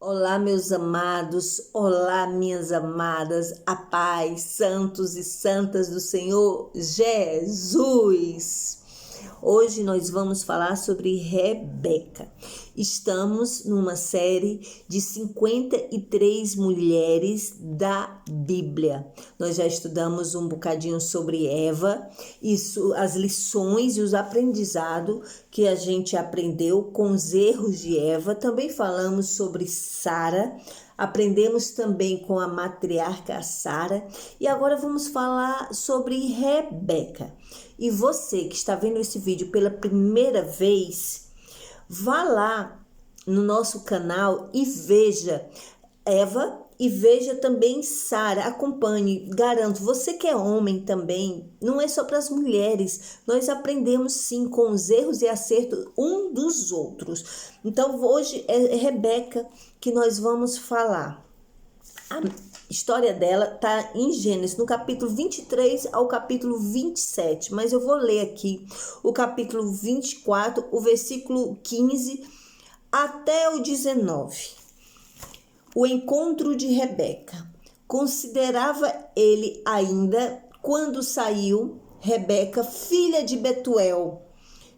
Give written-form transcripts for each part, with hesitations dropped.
Olá, meus amados, olá, minhas amadas, a paz, santos e santas do Senhor Jesus. Hoje nós vamos falar sobre Rebeca. Estamos numa série de 53 mulheres da Bíblia. Nós já estudamos um bocadinho sobre Eva, as lições e os aprendizados que a gente aprendeu com os erros de Eva. Também falamos sobre Sara, aprendemos também com a matriarca Sara e agora vamos falar sobre Rebeca. E você que está vendo esse vídeo pela primeira vez, vá lá no nosso canal e veja Eva e veja também Sara. Acompanhe, garanto, você que é homem também, não é só para as mulheres, nós aprendemos sim com os erros e acertos um dos outros. Então hoje é Rebeca que nós vamos falar. A história dela está em Gênesis, no capítulo 23 ao capítulo 27, mas eu vou ler aqui o capítulo 24, o versículo 15 até o 19. O encontro de Rebeca. Considerava ele ainda quando saiu Rebeca, filha de Betuel,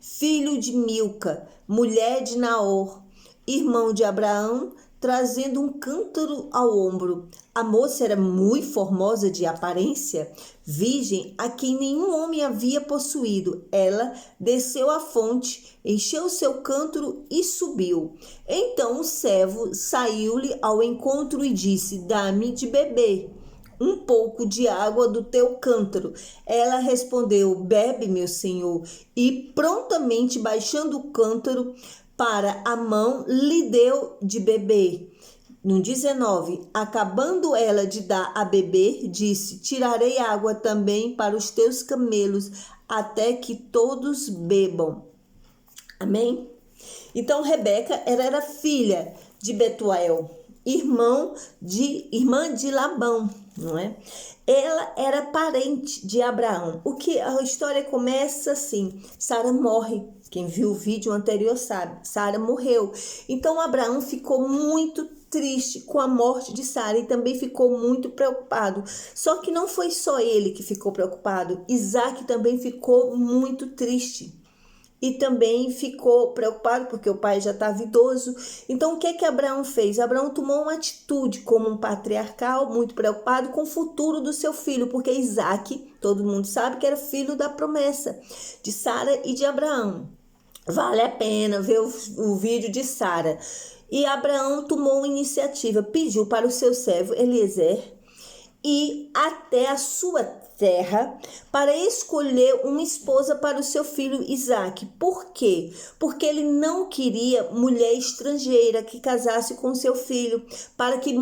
filho de Milca, mulher de Naor, irmão de Abraão, trazendo um cântaro ao ombro. A moça era muito formosa de aparência, virgem a quem nenhum homem havia possuído. Ela desceu à fonte, encheu seu cântaro e subiu. Então o servo saiu-lhe ao encontro e disse: dá-me de beber um pouco de água do teu cântaro. Ela respondeu: bebe, meu senhor. E prontamente, baixando o cântaro para a mão, lhe deu de beber. No 19, acabando ela de dar a beber, disse: tirarei água também para os teus camelos, até que todos bebam. Amém? Então Rebeca era filha de Betuel, irmã de Labão, não é? Ela era parente de Abraão. O que a história começa assim: Sara morre. Quem viu o vídeo anterior sabe, Sara morreu. Então Abraão ficou muito triste com a morte de Sara e também ficou muito preocupado. Só que não foi só ele que ficou preocupado. Isaac também ficou muito triste. E também ficou preocupado porque o pai já estava idoso. Então o que Abraão fez? Abraão tomou uma atitude como um patriarcal, muito preocupado com o futuro do seu filho, porque Isaac, todo mundo sabe que era filho da promessa de Sara e de Abraão. Vale a pena ver o vídeo de Sara. E Abraão tomou uma iniciativa, pediu para o seu servo Eliezer ir até a sua terra para escolher uma esposa para o seu filho Isaac. Por quê? Porque ele não queria mulher estrangeira que casasse com seu filho, para que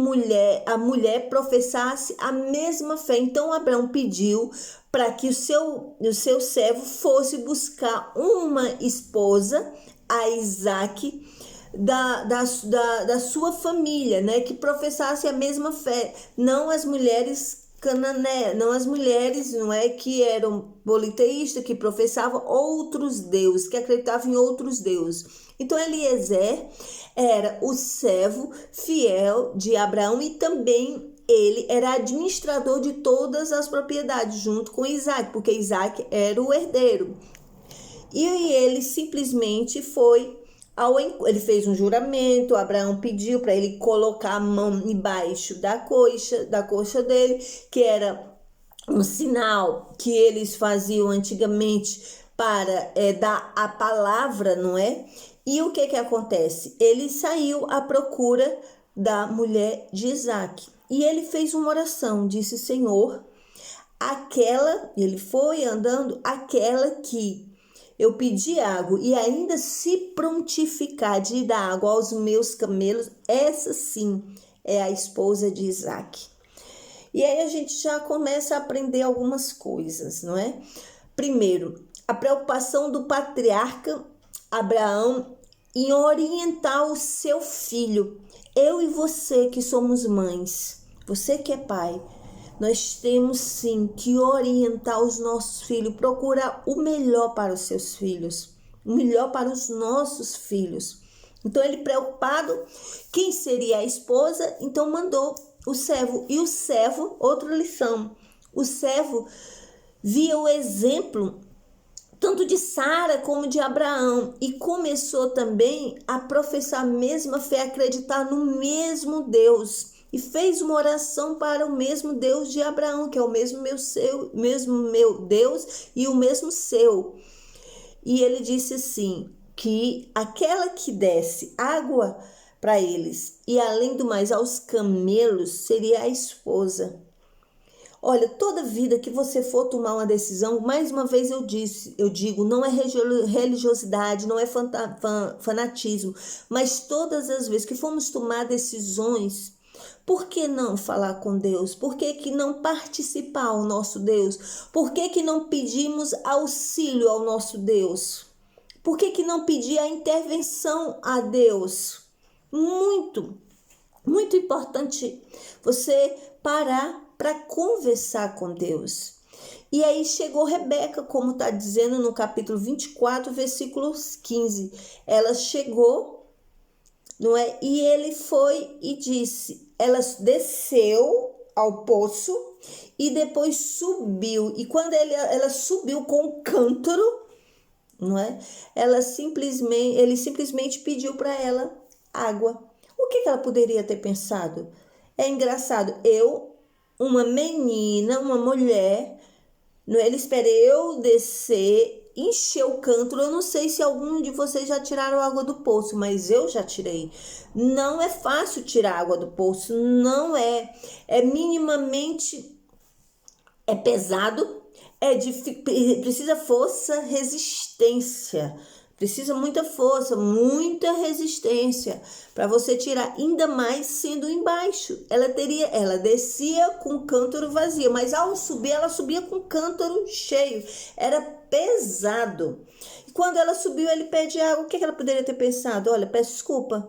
a mulher professasse a mesma fé. Então Abraão pediu para que o seu servo fosse buscar uma esposa a Isaac, da sua família, né, que professasse a mesma fé, não as mulheres cananeias, não as mulheres, não é, que eram politeístas, que professavam outros deuses, que acreditavam em outros deuses. Então Eliezer era o servo fiel de Abraão e também ele era administrador de todas as propriedades junto com Isaac, porque Isaac era o herdeiro. E ele simplesmente ele fez um juramento. Abraão pediu para ele colocar a mão embaixo da coxa dele, que era um sinal que eles faziam antigamente para dar a palavra, não é? E o que acontece? Ele saiu à procura da mulher de Isaac e ele fez uma oração, disse: Senhor, ele foi andando, aquela que eu pedi água e ainda se prontificar de dar água aos meus camelos, essa sim é a esposa de Isaac. E aí a gente já começa a aprender algumas coisas, não é? Primeiro, a preocupação do patriarca Abraão em orientar o seu filho. Eu e você que somos mães, você que é pai, nós temos sim que orientar os nossos filhos, procurar o melhor para os seus filhos, o melhor para os nossos filhos. Então ele preocupado, quem seria a esposa, então mandou o servo. E o servo, outra lição, o servo via o exemplo tanto de Sara como de Abraão, e começou também a professar a mesma fé, acreditar no mesmo Deus, e fez uma oração para o mesmo Deus de Abraão, que é o mesmo meu Deus e o mesmo seu. E ele disse assim, que aquela que desse água para eles, e além do mais aos camelos, seria a esposa. Olha, toda vida que você for tomar uma decisão, mais uma vez eu digo, não é religiosidade, não é fanatismo, mas todas as vezes que formos tomar decisões, por que não falar com Deus? Por que não participar ao nosso Deus? Por que não pedimos auxílio ao nosso Deus? Por que não pedir a intervenção a Deus? Muito importante você parar para conversar com Deus. E aí chegou Rebeca, como está dizendo no capítulo 24, versículos 15. Ela chegou, não é? E ele foi e disse, ela desceu ao poço e depois subiu. E quando ela subiu com o cântaro, não é? Ele simplesmente pediu para ela água. O que ela poderia ter pensado? É engraçado, uma menina, uma mulher, não é? Ele espera eu descer, encher o cântaro. Eu não sei se algum de vocês já tiraram água do poço, mas eu já tirei. Não é fácil tirar água do poço, não é. É minimamente, é pesado, precisa força, resistência. Precisa muita força, muita resistência para você tirar, ainda mais sendo embaixo. Ela descia com o cântaro vazio, mas ao subir, ela subia com o cântaro cheio. Era pesado. E quando ela subiu, ele pede água. O que ela poderia ter pensado? Olha, peço desculpa.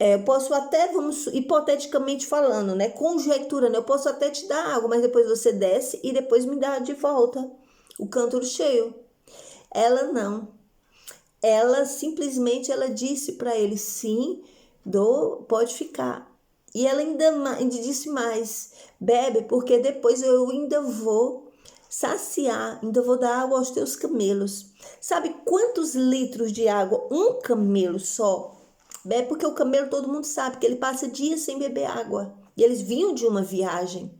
Eu posso até, vamos hipoteticamente falando, né? Conjectura, né? Eu posso até te dar água, mas depois você desce e depois me dá de volta o cântaro cheio. Ela não. Ela simplesmente disse para ele, sim, pode ficar. E ela ainda disse mais, bebe, porque depois eu ainda vou saciar, ainda vou dar água aos teus camelos. Sabe quantos litros de água um camelo só bebe? Porque o camelo, todo mundo sabe que ele passa dias sem beber água. E eles vinham de uma viagem.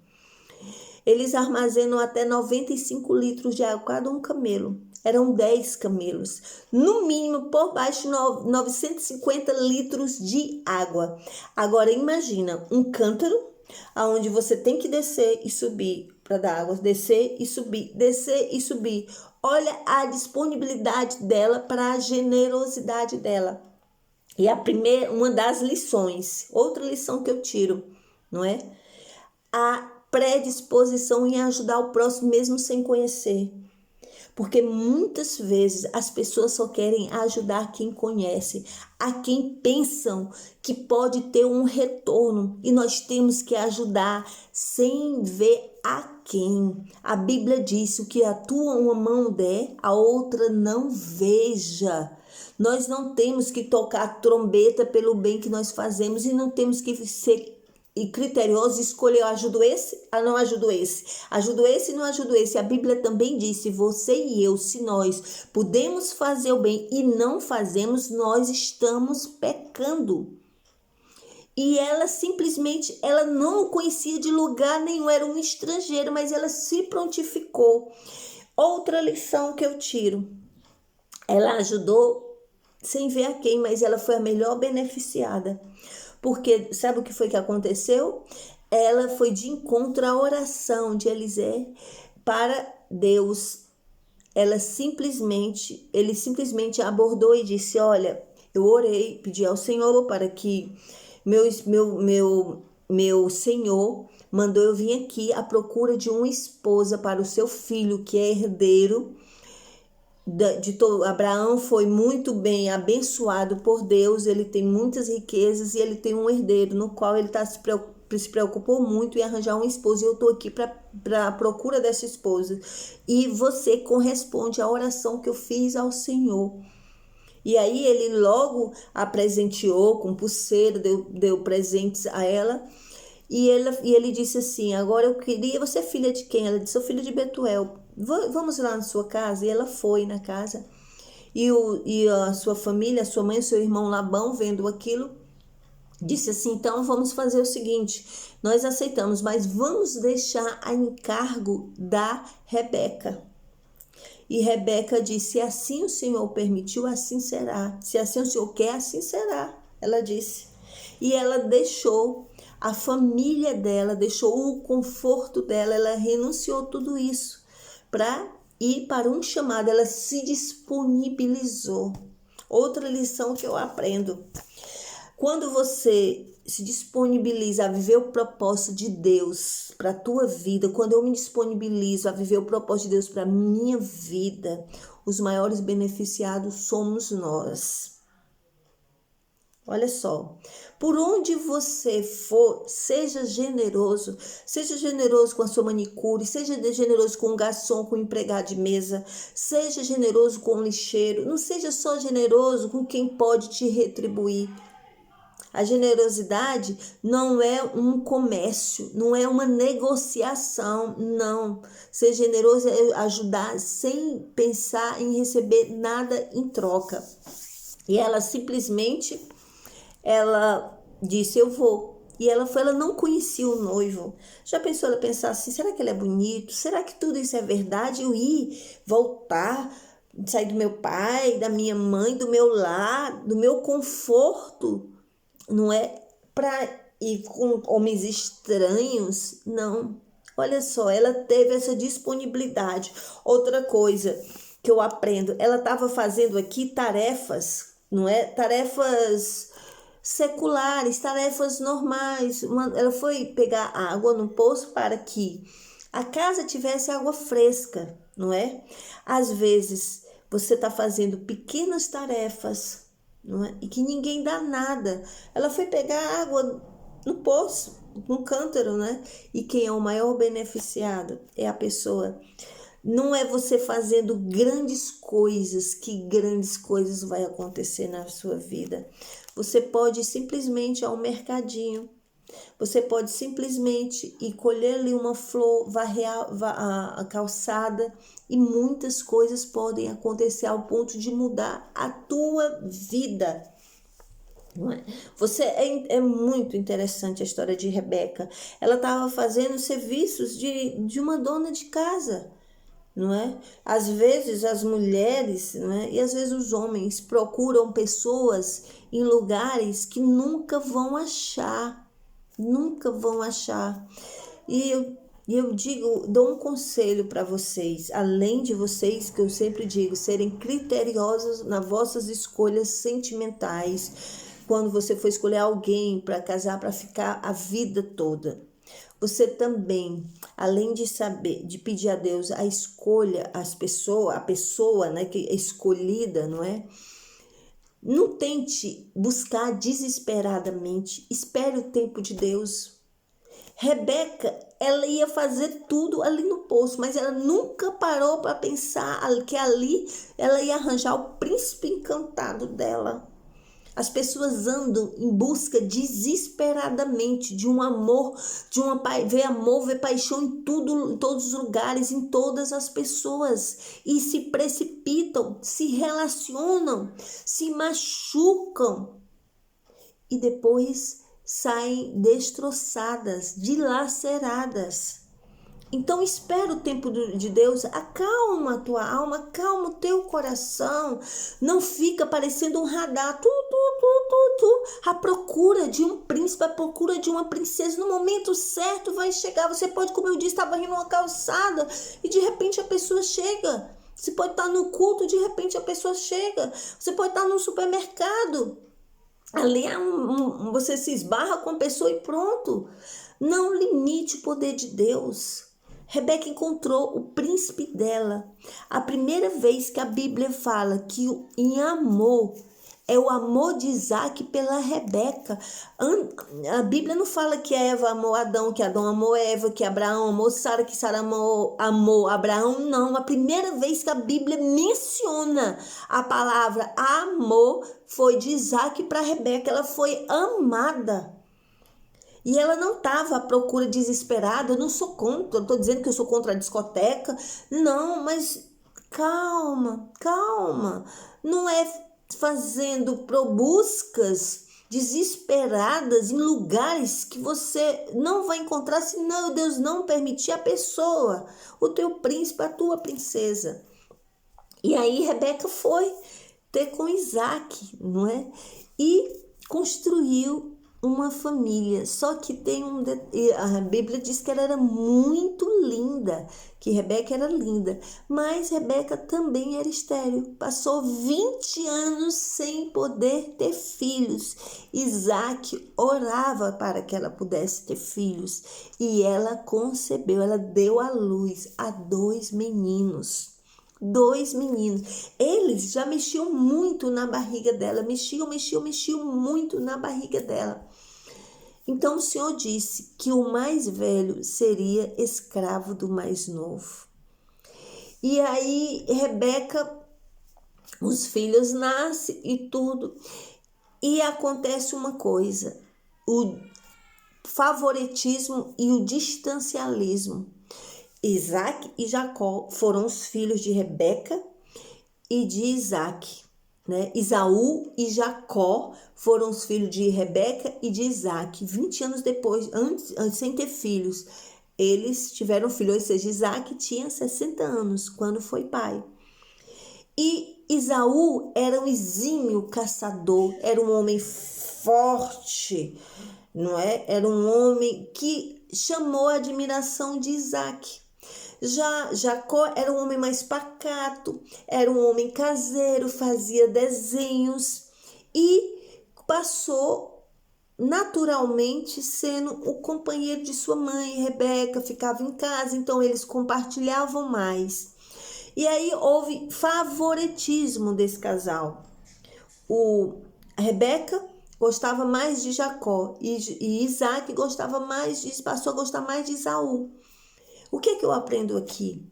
Eles armazenam até 95 litros de água, cada um camelo. Eram 10 camelos. No mínimo, por baixo, 950 litros de água. Agora, imagina um cântaro, onde você tem que descer e subir para dar água. Descer e subir, descer e subir. Olha a disponibilidade dela, para a generosidade dela. E uma das lições, outra lição que eu tiro, não é? A predisposição em ajudar o próximo mesmo sem conhecer. Porque muitas vezes as pessoas só querem ajudar quem conhece, a quem pensam que pode ter um retorno. E nós temos que ajudar sem ver a quem. A Bíblia diz, o que a tua uma mão der, a outra não veja. Nós não temos que tocar trombeta pelo bem que nós fazemos, e não temos que ser criterioso, escolher, eu ajudo esse, não ajudo esse, ajudo esse, não ajudo esse. A Bíblia também diz, se você e eu, se nós podemos fazer o bem e não fazemos, nós estamos pecando. E ela simplesmente, ela não o conhecia de lugar nenhum, era um estrangeiro, mas ela se prontificou. Outra lição que eu tiro, ela ajudou sem ver a quem, mas ela foi a melhor beneficiada. Porque sabe o que foi que aconteceu? Ela foi de encontro à oração de Eliseu para Deus. Ele simplesmente abordou e disse, olha, eu orei, pedi ao Senhor para que meu Senhor mandou eu vir aqui à procura de uma esposa para o seu filho, que é herdeiro. Abraão foi muito bem abençoado por Deus, ele tem muitas riquezas e ele tem um herdeiro no qual ele se preocupou muito em arranjar uma esposa, e eu estou aqui para a procura dessa esposa, e você corresponde à oração que eu fiz ao Senhor. E aí ele logo a presenteou com pulseira, deu presentes a ela. E ele disse assim, agora eu queria, você é filha de quem? Ela disse, sou filha de Betuel, vamos lá na sua casa? E ela foi na casa. E a sua família, a sua mãe e o seu irmão Labão, vendo aquilo, disse assim, então vamos fazer o seguinte, nós aceitamos, mas vamos deixar a encargo da Rebeca. E Rebeca disse, se assim o Senhor permitiu, assim será. Se assim o Senhor quer, assim será. Ela disse. E ela deixou a família dela, deixou o conforto dela, ela renunciou tudo isso para ir para um chamado, ela se disponibilizou. Outra lição que eu aprendo. Quando você se disponibiliza a viver o propósito de Deus para a tua vida, quando eu me disponibilizo a viver o propósito de Deus para a minha vida, os maiores beneficiados somos nós. Olha só, por onde você for, seja generoso com a sua manicure, seja generoso com o garçom, com o empregado de mesa, seja generoso com o lixeiro, não seja só generoso com quem pode te retribuir. A generosidade não é um comércio, não é uma negociação, não. Ser generoso é ajudar sem pensar em receber nada em troca. E ela simplesmente, ela disse, eu vou. E ela foi, ela não conhecia o noivo. Já pensou ela pensar assim, será que ele é bonito? Será que tudo isso é verdade? Eu ir, voltar, sair do meu pai, da minha mãe, do meu lar, do meu conforto, não é para ir com homens estranhos, não. Olha só, ela teve essa disponibilidade. Outra coisa que eu aprendo, ela estava fazendo aqui tarefas, não é? Tarefas seculares, tarefas normais. Ela foi pegar água no poço para que a casa tivesse água fresca, não é? Às vezes você está fazendo pequenas tarefas, não é? E que ninguém dá nada. Ela foi pegar água no poço, no cântaro, né? E quem é o maior beneficiado é a pessoa. Não é você fazendo grandes coisas que grandes coisas vai acontecer na sua vida. Você pode simplesmente ir ao mercadinho. Você pode simplesmente ir colher ali uma flor, varrer a calçada, e muitas coisas podem acontecer ao ponto de mudar a tua vida. Não é? É muito interessante a história de Rebeca. Ela estava fazendo serviços de uma dona de casa, não é? Às vezes as mulheres, não é? E às vezes os homens procuram pessoas em lugares que nunca vão achar. E eu digo, dou um conselho para vocês, além de vocês, que eu sempre digo, serem criteriosos nas vossas escolhas sentimentais, quando você for escolher alguém para casar, para ficar a vida toda. Você também, além de saber, de pedir a Deus a escolha, a pessoa, né, que é escolhida, não é? Não tente buscar desesperadamente, espere o tempo de Deus. Rebeca, ela ia fazer tudo ali no poço, mas ela nunca parou para pensar que ali ela ia arranjar o príncipe encantado dela. As pessoas andam em busca desesperadamente de um amor, ver paixão em tudo, em todos os lugares, em todas as pessoas, e se precipitam, se relacionam, se machucam e depois saem destroçadas, dilaceradas. Então espera o tempo de Deus, acalma a tua alma, acalma o teu coração, não fica parecendo um radar, à procura de um príncipe, à procura de uma princesa, no momento certo vai chegar. Você pode, como eu disse, estava indo numa calçada e de repente a pessoa chega. Você pode estar no culto, de repente a pessoa chega. Você pode estar no supermercado, ali você se esbarra com a pessoa e pronto. Não limite o poder de Deus. Rebeca encontrou o príncipe dela. A primeira vez que a Bíblia fala que em amor É o amor de Isaac pela Rebeca. A Bíblia não fala que Eva amou Adão, que Adão amou Eva, que Abraão amou Sara, que Sara amou Abraão. Não, a primeira vez que a Bíblia menciona a palavra amor foi de Isaac para Rebeca. Ela foi amada. E ela não estava à procura desesperada. Eu não sou contra, eu estou dizendo que eu sou contra a discoteca. Não, mas calma. Não é fazendo buscas desesperadas em lugares que você não vai encontrar se não, Deus não permitir a pessoa, o teu príncipe, a tua princesa. E aí Rebeca foi ter com Isaac, não é? E construiu uma família, só que a Bíblia diz que ela era muito linda, que Rebeca era linda, mas Rebeca também era estéril, passou 20 anos sem poder ter filhos. Isaac orava para que ela pudesse ter filhos e ela concebeu, ela deu à luz a 2 meninos. 2 meninos. Eles já mexiam muito na barriga dela. Mexiam muito na barriga dela. Então o Senhor disse que o mais velho seria escravo do mais novo. E aí Rebeca, os filhos nascem e tudo. E acontece uma coisa. O favoritismo e o distancialismo. Isaac e Jacó foram os filhos de Rebeca e de Isaac, né? Esaú e Jacó foram os filhos de Rebeca e de Isaac. 20 anos depois, antes sem ter filhos, eles tiveram filhos, ou seja, Isaac tinha 60 anos quando foi pai. E Esaú era um exímio caçador, era um homem forte, não é? Era um homem que chamou a admiração de Isaac. Já Jacó era um homem mais pacato, era um homem caseiro, fazia desenhos e passou naturalmente sendo o companheiro de sua mãe, Rebeca, ficava em casa, então eles compartilhavam mais. E aí houve favoritismo desse casal. A Rebeca gostava mais de Jacó e Isaac passou a gostar mais de Esaú. O que é que eu aprendo aqui?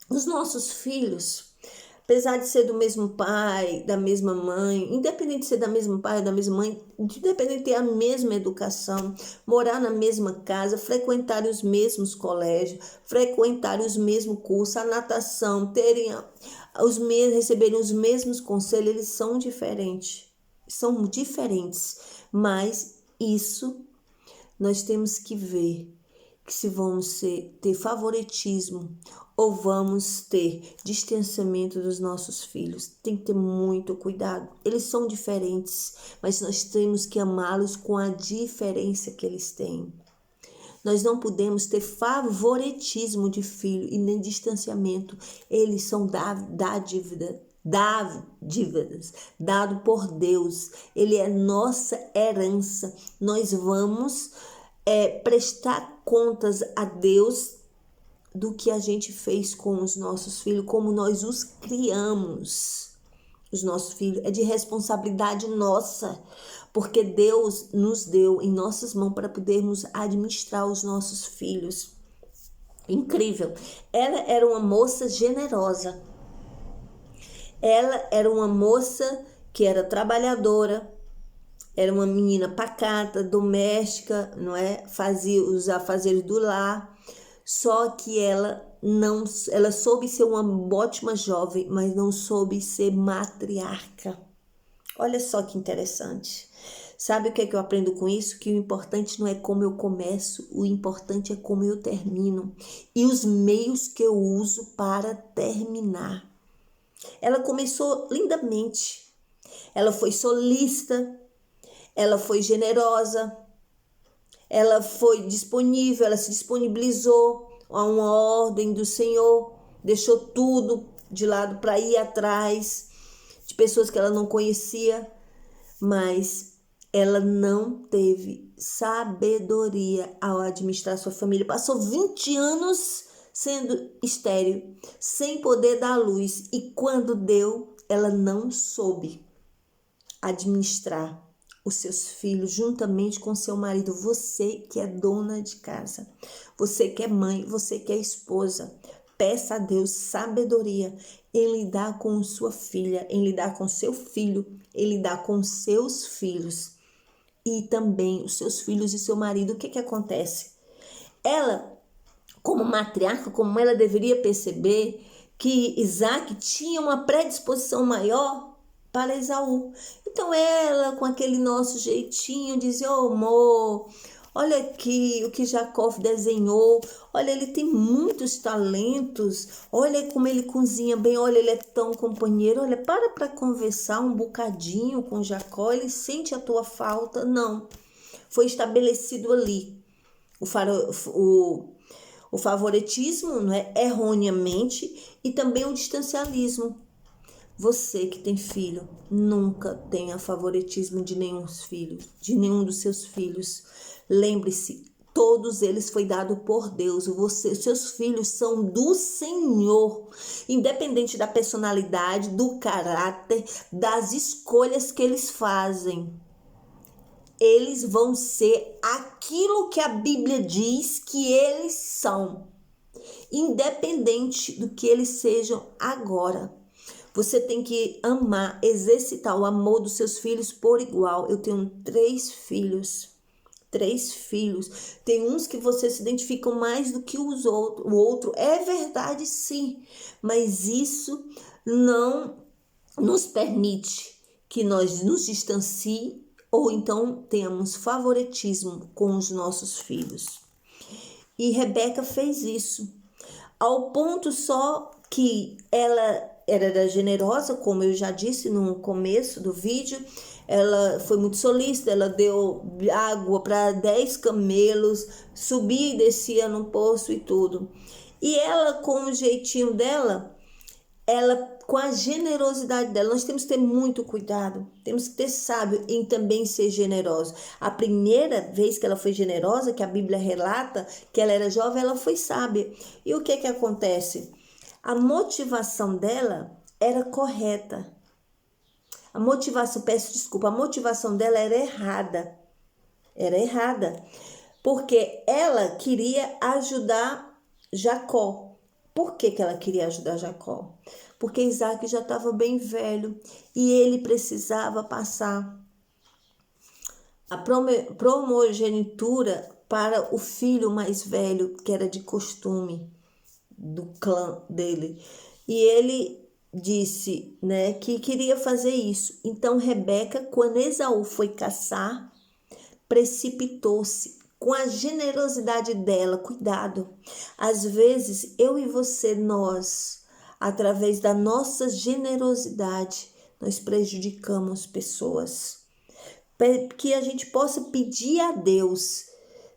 Os nossos filhos, apesar de ser do mesmo pai, da mesma mãe, independente de ser da mesma pai, da mesma mãe, independente de ter a mesma educação, morar na mesma casa, frequentar os mesmos colégios, frequentar os mesmos cursos, a natação, receberem os mesmos conselhos, eles são diferentes, mas isso nós temos que ver que se vamos ter favoritismo ou vamos ter distanciamento dos nossos filhos. Tem que ter muito cuidado. Eles são diferentes, mas nós temos que amá-los com a diferença que eles têm. Nós não podemos ter favoritismo de filho e nem distanciamento. Eles são dádivas dado por Deus. Ele é nossa herança. Nós vamos prestar contas a Deus do que a gente fez com os nossos filhos, como nós os criamos. Os nossos filhos é de responsabilidade nossa, porque Deus nos deu em nossas mãos para podermos administrar os nossos filhos. Incrível. Ela era uma moça generosa. Ela era uma moça que era trabalhadora. Era uma menina pacata, doméstica, não é? Fazia os afazeres do lar. Só que ela soube ser uma ótima jovem, mas não soube ser matriarca. Olha só que interessante. Sabe o que é que eu aprendo com isso? Que o importante não é como eu começo, o importante é como eu termino e os meios que eu uso para terminar. Ela começou lindamente. Ela foi solícita. Ela foi generosa, ela foi disponível, ela se disponibilizou a uma ordem do Senhor, deixou tudo de lado para ir atrás de pessoas que ela não conhecia, mas ela não teve sabedoria ao administrar sua família. Passou 20 anos sendo estéril, sem poder dar luz, e quando deu, ela não soube administrar os seus filhos juntamente com seu marido. Você que é dona de casa, você que é mãe, você que é esposa, peça a Deus sabedoria em lidar com sua filha, em lidar com seu filho, em lidar com seus filhos e também os seus filhos e seu marido. O que acontece? Ela, como matriarca, como ela deveria perceber que Isaac tinha uma predisposição maior para Esaú. Então ela, com aquele nosso jeitinho, dizia: "Ô amor, olha aqui o que Jacó desenhou, olha, ele tem muitos talentos, olha como ele cozinha bem, olha, ele é tão companheiro, olha, para conversar um bocadinho com Jacó, ele sente a tua falta." Não, foi estabelecido ali o favoritismo, não é? Erroneamente, e também o distancialismo. Você que tem filho, nunca tenha favoritismo de nenhum dos seus filhos. Lembre-se, todos eles foi dado por Deus. Seus filhos são do Senhor, independente da personalidade, do caráter, das escolhas que eles fazem. Eles vão ser aquilo que a Bíblia diz que eles são, independente do que eles sejam agora. Você tem que amar, exercitar o amor dos seus filhos por igual. Eu tenho 3 filhos. 3 filhos. Tem uns que você se identifica mais do que os outros. O outro é verdade, sim. Mas isso não nos permite que nós nos distancie ou então tenhamos favoritismo com os nossos filhos. E Rebeca fez isso. Ao ponto só que ela era generosa, como eu já disse no começo do vídeo. Ela foi muito solícita, ela deu água para 10 camelos, subia e descia no poço e tudo. E ela, com o jeitinho dela, ela, com a generosidade dela, nós temos que ter muito cuidado, temos que ter sábio em também ser generoso. A primeira vez que ela foi generosa, que a Bíblia relata que ela era jovem, ela foi sábia. E o que acontece? A motivação dela era correta. A motivação dela era errada. Era errada. Porque ela queria ajudar Jacó. Por que ela queria ajudar Jacó? Porque Isaac já estava bem velho e ele precisava passar a primogenitura para o filho mais velho, que era de costume do clã dele. E ele disse, né, que queria fazer isso. Então Rebeca, quando Esaú foi caçar, precipitou-se com a generosidade dela. Cuidado, às vezes eu e você, nós, através da nossa generosidade, nós prejudicamos pessoas. Que a gente possa pedir a Deus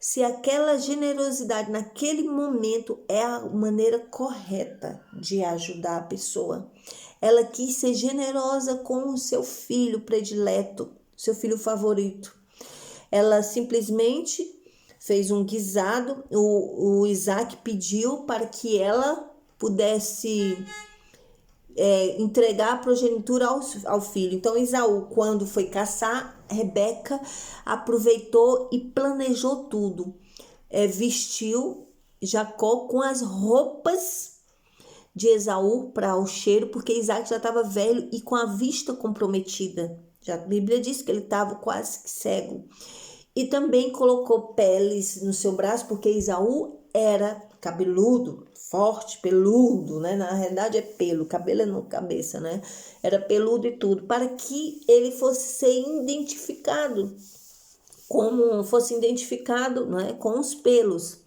se aquela generosidade naquele momento é a maneira correta de ajudar a pessoa. Ela quis ser generosa com o seu filho predileto, seu filho favorito. Ela simplesmente fez um guisado. O Isaac pediu para que ela pudesse entregar a progenitura ao filho. Então Esaú, quando foi caçar, Rebeca aproveitou e planejou tudo. Vestiu Jacó com as roupas de Esaú para o cheiro, porque Isaac já estava velho e com a vista comprometida. Já a Bíblia diz que ele estava quase que cego. E também colocou peles no seu braço, porque Esaú era cabeludo, forte, peludo, né? Na realidade é pelo, cabelo é na cabeça, né? Era peludo e tudo, para que ele fosse ser identificado, né? Com os pelos.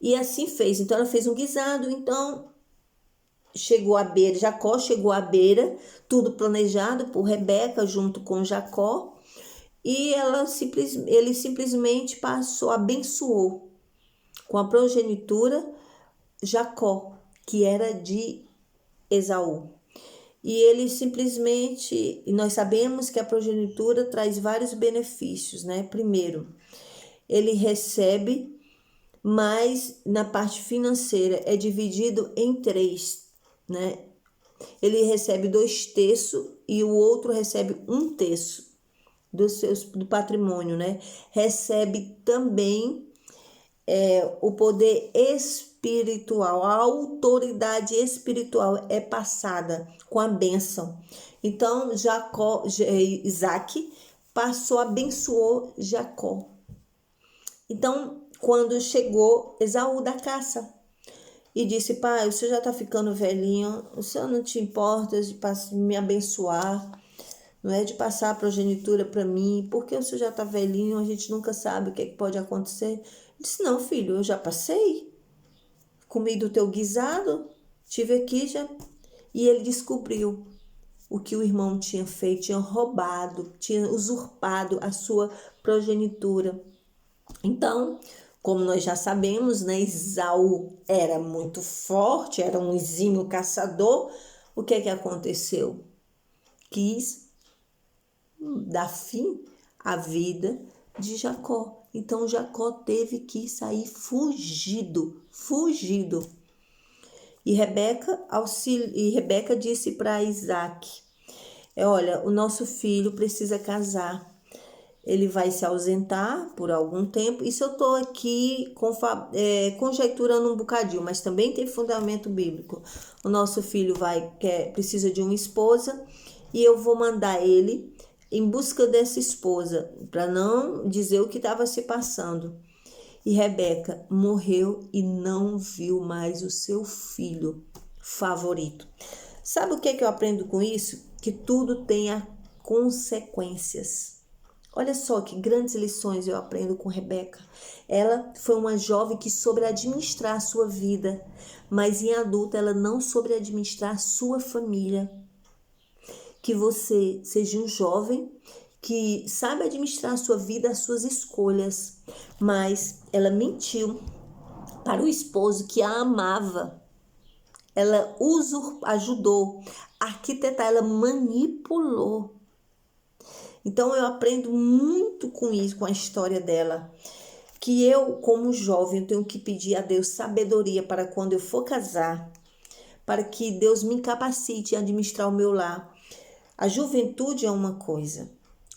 E assim fez. Então ela fez um guisado. Então chegou à beira, Jacó chegou à beira, tudo planejado por Rebeca junto com Jacó. E ele simplesmente abençoou com a progenitura Jacó, que era de Esaú. E ele simplesmente, e nós sabemos que a progenitura traz vários benefícios, né? Primeiro, ele recebe, mas na parte financeira é dividido em 3, né? ele recebe 2/3 e o outro recebe 1/3 do patrimônio, né? Recebe também o poder espiritual, a autoridade espiritual é passada com a bênção. Então, Isaac abençoou Jacó. Então, quando chegou Esaú da caça e disse: pai, o senhor já está ficando velhinho, o senhor não te importa de me abençoar, não é de passar a progenitura para mim, porque o senhor já está velhinho, a gente nunca sabe o que pode acontecer. Ele disse: não, filho, eu já passei, comi do teu guisado, tive aqui já. E ele descobriu o que o irmão tinha feito, tinha roubado, tinha usurpado a sua progenitura. Então, como nós já sabemos, né, Esaú era muito forte, era um exímio caçador. O que é que aconteceu? Quis dar fim à vida de Jacó. Então, Jacó teve que sair fugido. E Rebeca disse para Isaac: olha, o nosso filho precisa casar. Ele vai se ausentar por algum tempo. Isso eu estou aqui conjecturando um bocadinho, mas também tem fundamento bíblico. O nosso filho precisa de uma esposa e eu vou mandar ele em busca dessa esposa, para não dizer o que estava se passando. E Rebeca morreu e não viu mais o seu filho favorito. Sabe o que eu aprendo com isso? Que tudo tenha consequências. Olha só que grandes lições eu aprendo com Rebeca. Ela foi uma jovem que soube administrar a sua vida, mas em adulta ela não soube administrar a sua família. Que você seja um jovem que sabe administrar a sua vida, as suas escolhas, mas ela mentiu para o esposo que a amava. Ela ajudou a arquitetar, ela manipulou. Então eu aprendo muito com isso, com a história dela, que eu, como jovem, tenho que pedir a Deus sabedoria para quando eu for casar, para que Deus me capacite a administrar o meu lar. A juventude é uma coisa,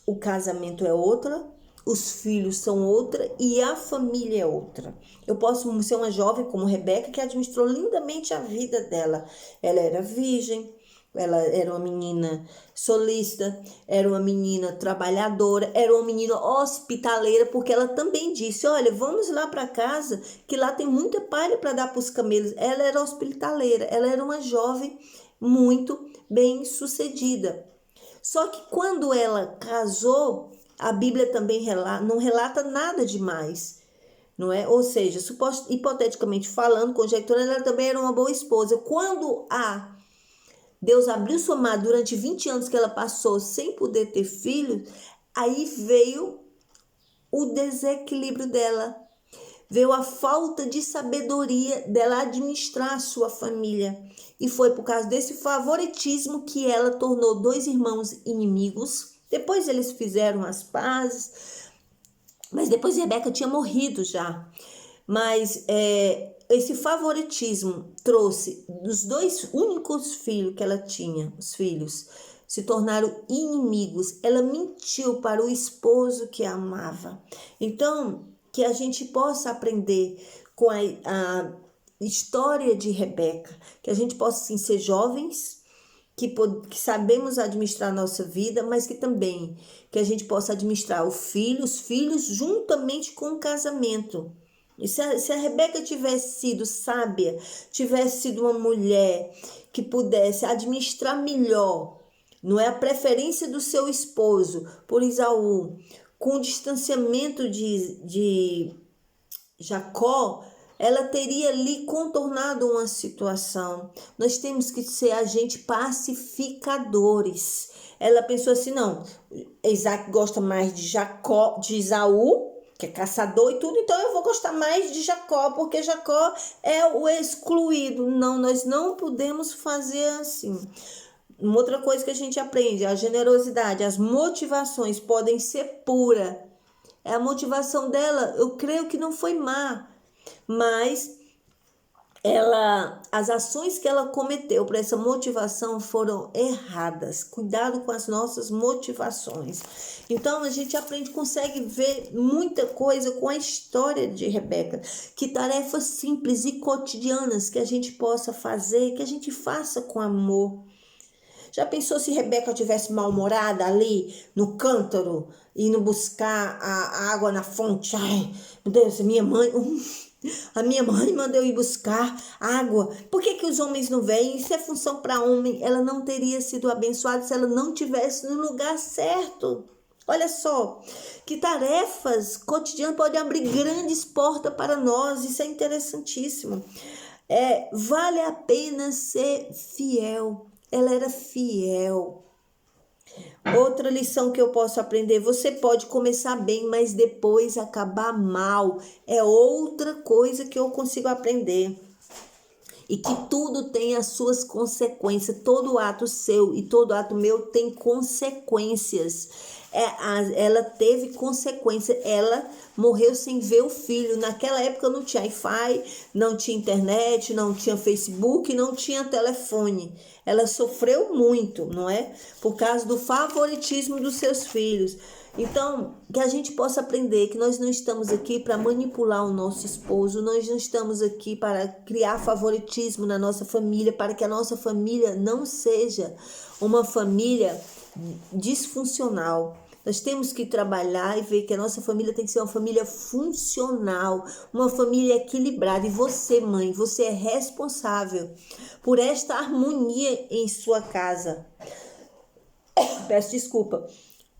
o casamento é outra, os filhos são outra e a família é outra. Eu posso ser uma jovem como Rebeca, que administrou lindamente a vida dela. Ela era virgem, ela era uma menina solícita, era uma menina trabalhadora, era uma menina hospitaleira, porque ela também disse: olha, vamos lá para casa, que lá tem muita palha para dar para os camelos. Ela era hospitaleira, ela era uma jovem muito bem sucedida. Só que quando ela casou, a Bíblia também não relata nada demais, não é? Ou seja, hipoteticamente falando, conjecturando, ela também era uma boa esposa. Quando Deus abriu sua mar durante 20 anos que ela passou sem poder ter filhos, aí veio o desequilíbrio dela. Veio a falta de sabedoria dela administrar a sua família. E foi por causa desse favoritismo que ela tornou 2 irmãos inimigos. Depois eles fizeram as pazes, mas depois Rebeca tinha morrido já. Mas esse favoritismo trouxe dos 2 únicos filhos que ela tinha, os filhos, se tornaram inimigos. Ela mentiu para o esposo que a amava. Então, que a gente possa aprender com a história de Rebeca, que a gente possa sim ser jovens, que sabemos administrar a nossa vida, mas que também que a gente possa administrar os filhos juntamente com o casamento. E se a Rebeca tivesse sido sábia, tivesse sido uma mulher que pudesse administrar melhor, não é, a preferência do seu esposo por Esaú, com o distanciamento de Jacó, ela teria ali contornado uma situação. Nós temos que ser agentes pacificadores. Ela pensou assim: não, Isaac gosta mais de Esaú, que é caçador e tudo, então eu vou gostar mais de Jacó, porque Jacó é o excluído. Não, nós não podemos fazer assim. Uma outra coisa que a gente aprende, a generosidade, as motivações podem ser puras. A motivação dela, eu creio que não foi má, mas as ações que ela cometeu para essa motivação foram erradas. Cuidado com as nossas motivações. Então a gente consegue ver muita coisa com a história de Rebeca. Que tarefas simples e cotidianas que a gente possa fazer, que a gente faça com amor. Já pensou se Rebeca tivesse mal-humorada ali no cântaro, indo buscar a água na fonte? Ai, meu Deus, a minha mãe mandou eu ir buscar água. Por que os homens não vêm? Isso é função para homem. Ela não teria sido abençoada se ela não tivesse no lugar certo. Olha só, que tarefas cotidianas podem abrir grandes portas para nós. Isso é interessantíssimo. Vale a pena ser fiel. Ela era fiel. Outra lição que eu posso aprender: você pode começar bem, mas depois acabar mal. É outra coisa que eu consigo aprender. E que tudo tem as suas consequências. Todo ato seu e todo ato meu tem consequências. Ela teve consequência. Ela morreu sem ver o filho. Naquela época não tinha Wi-Fi, não tinha internet, não tinha Facebook, não tinha telefone. Ela sofreu muito, não é? Por causa do favoritismo dos seus filhos. Então, que a gente possa aprender que nós não estamos aqui para manipular o nosso esposo, nós não estamos aqui para criar favoritismo na nossa família, para que a nossa família não seja uma família disfuncional. Nós temos que trabalhar e ver que a nossa família tem que ser uma família funcional, uma família equilibrada. E você, mãe, você é responsável por esta harmonia em sua casa. Peço desculpa.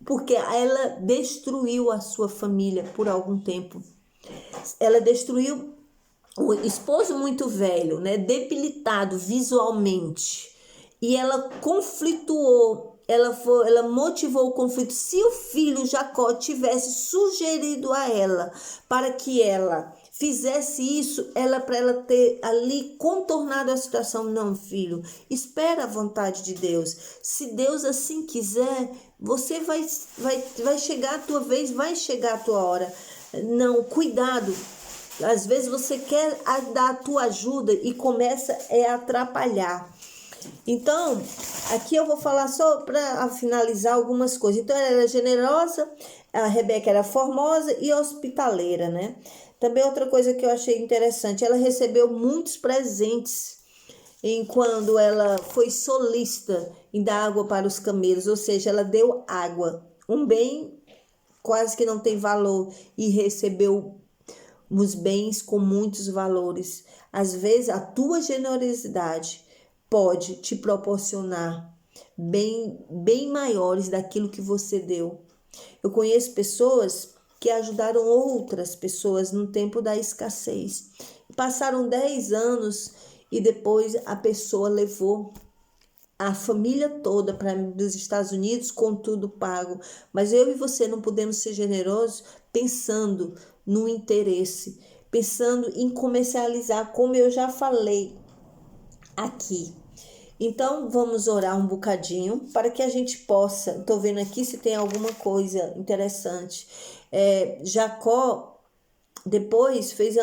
Porque ela destruiu a sua família por algum tempo. Ela destruiu o esposo muito velho, né, debilitado visualmente. E ela conflituou, ela motivou o conflito. Se o filho Jacó tivesse sugerido a ela para que ela fizesse isso, para ela ter ali contornado a situação: não, filho, espera a vontade de Deus. Se Deus assim quiser, você vai chegar a tua vez, vai chegar a tua hora. Não, cuidado. Às vezes você quer dar a tua ajuda e começa a atrapalhar. Então, aqui eu vou falar só para finalizar algumas coisas. Então, ela era generosa, a Rebeca era formosa e hospitaleira, né? Também outra coisa que eu achei interessante, ela recebeu muitos presentes quando ela foi solícita em dar água para os camelos, ou seja, ela deu água, um bem quase que não tem valor, e recebeu os bens com muitos valores. Às vezes a tua generosidade pode te proporcionar bem maiores daquilo que você deu. Eu conheço pessoas que ajudaram outras pessoas no tempo da escassez. Passaram 10 anos e depois a pessoa levou a família toda para os Estados Unidos com tudo pago. Mas eu e você não podemos ser generosos pensando no interesse, pensando em comercializar, como eu já falei aqui. Então vamos orar um bocadinho para que a gente possa. Estou vendo aqui se tem alguma coisa interessante. Jacó depois fez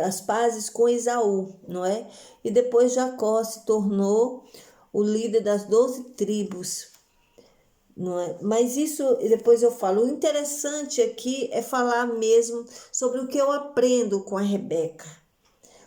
as pazes com Esaú, não é? E depois Jacó se tornou o líder das 12 tribos, não é? Mas isso depois eu falo. O interessante aqui é falar mesmo sobre o que eu aprendo com a Rebeca,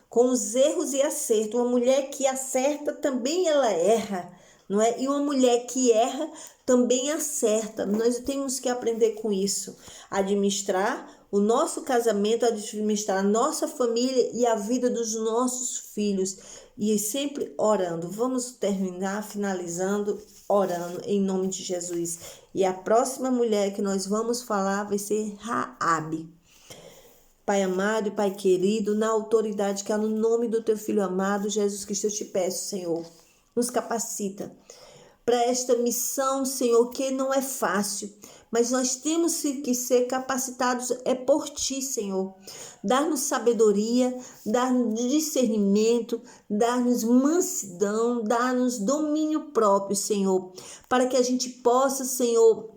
com os erros e acertos. Uma mulher que acerta também ela erra, não é? E uma mulher que erra também acerta. Nós temos que aprender com isso, administrar o nosso casamento, administrar a nossa família e a vida dos nossos filhos, e sempre orando. Vamos terminar finalizando orando em nome de Jesus. E a próxima mulher que nós vamos falar vai ser Raabe. Pai amado e Pai querido, na autoridade que há no nome do teu Filho amado, Jesus Cristo, eu te peço, Senhor, nos capacita para esta missão, Senhor, que não é fácil, mas nós temos que ser capacitados por Ti, Senhor. Dar-nos sabedoria, dar-nos discernimento, dar-nos mansidão, dar-nos domínio próprio, Senhor, para que a gente possa, Senhor,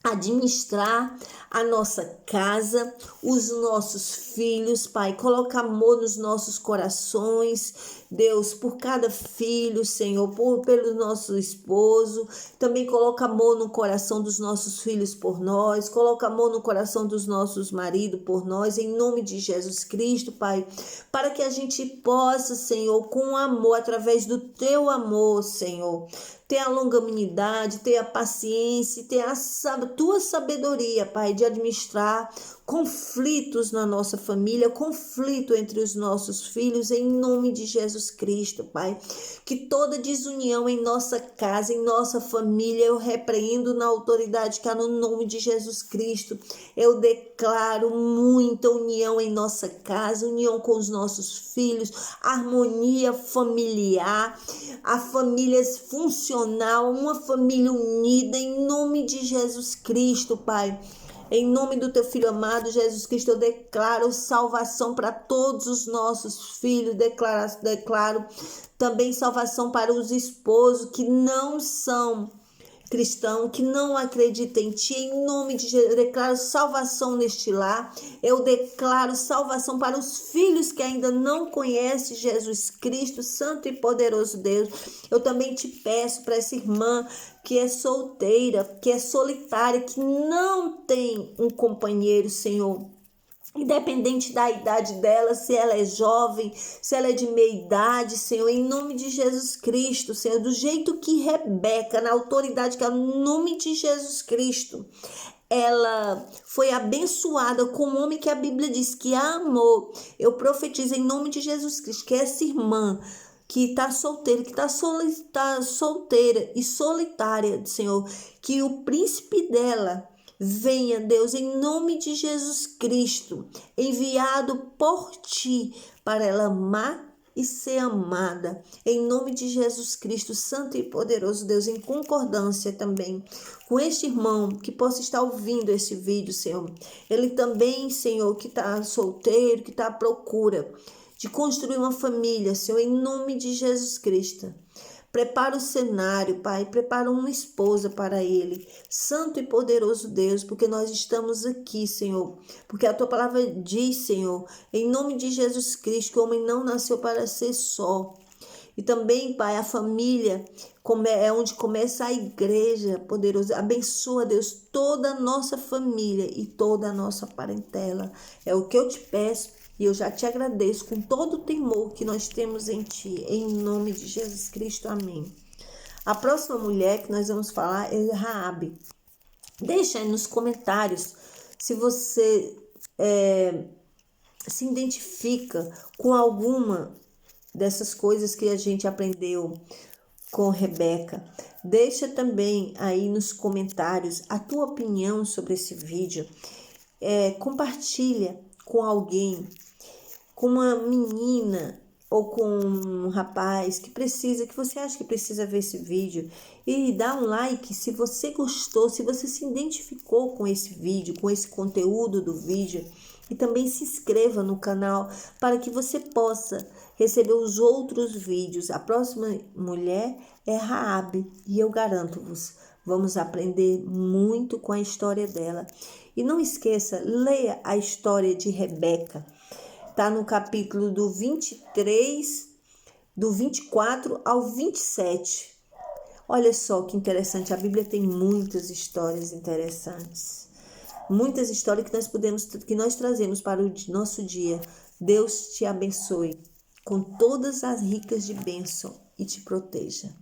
administrar a nossa casa, os nossos filhos, Pai. Coloca amor nos nossos corações, Deus, por cada filho, Senhor, pelo nosso esposo. Também coloca amor no coração dos nossos filhos por nós. Coloca amor no coração dos nossos maridos por nós, em nome de Jesus Cristo, Pai. Para que a gente possa, Senhor, com amor, através do teu amor, Senhor, ter a longanimidade, ter a paciência, ter a tua sabedoria, Pai, de administrar conflitos na nossa família, conflito entre os nossos filhos, em nome de Jesus Cristo, Pai. Que toda desunião em nossa casa, em nossa família, eu repreendo na autoridade que há no nome de Jesus Cristo. Eu declaro muita união em nossa casa, união com os nossos filhos, harmonia familiar, a família funcional, uma família unida, em nome de Jesus Cristo, Pai. Em nome do teu Filho amado, Jesus Cristo, eu declaro salvação para todos os nossos filhos, declaro também salvação para os esposos que não são cristão, que não acredita em ti, em nome de Jesus, eu declaro salvação neste lar, eu declaro salvação para os filhos que ainda não conhecem Jesus Cristo, santo e poderoso Deus. Eu também te peço para essa irmã que é solteira, que é solitária, que não tem um companheiro, Senhor. Independente da idade dela, se ela é jovem, se ela é de meia idade, Senhor, em nome de Jesus Cristo, Senhor, do jeito que Rebeca, na autoridade que é no nome de Jesus Cristo, ela foi abençoada com um homem que a Bíblia diz que a amou. Eu profetizo em nome de Jesus Cristo que essa irmã que está solteira, que está solteira e solitária, Senhor, que o príncipe dela venha, Deus, em nome de Jesus Cristo, enviado por ti para ela amar e ser amada, em nome de Jesus Cristo, santo e poderoso Deus, em concordância também com este irmão que possa estar ouvindo esse vídeo, Senhor. Ele também, Senhor, que está solteiro, que está à procura de construir uma família, Senhor, em nome de Jesus Cristo. Prepara o cenário, Pai, prepara uma esposa para ele. Santo e poderoso Deus, porque nós estamos aqui, Senhor. Porque a tua palavra diz, Senhor, em nome de Jesus Cristo, que o homem não nasceu para ser só. E também, Pai, a família é onde começa a igreja, poderoso. Abençoa, Deus, toda a nossa família e toda a nossa parentela. É o que eu te peço. E eu já te agradeço com todo o temor que nós temos em ti, em nome de Jesus Cristo, amém. A próxima mulher que nós vamos falar é Raabe. Deixa aí nos comentários se você se identifica com alguma dessas coisas que a gente aprendeu com Rebeca. Deixa também aí nos comentários a tua opinião sobre esse vídeo. Compartilha com alguém, com uma menina ou com um rapaz que você acha que precisa ver esse vídeo, e dá um like se você gostou, se você se identificou com esse vídeo, com esse conteúdo do vídeo, e também se inscreva no canal para que você possa receber os outros vídeos. A próxima mulher é Raabe e eu garanto-vos, vamos aprender muito com a história dela. E não esqueça, leia a história de Rebeca. Está no capítulo do 23, do 24 ao 27. Olha só que interessante, a Bíblia tem muitas histórias interessantes. Muitas histórias que nós trazemos para o nosso dia. Deus te abençoe com todas as ricas de bênção e te proteja.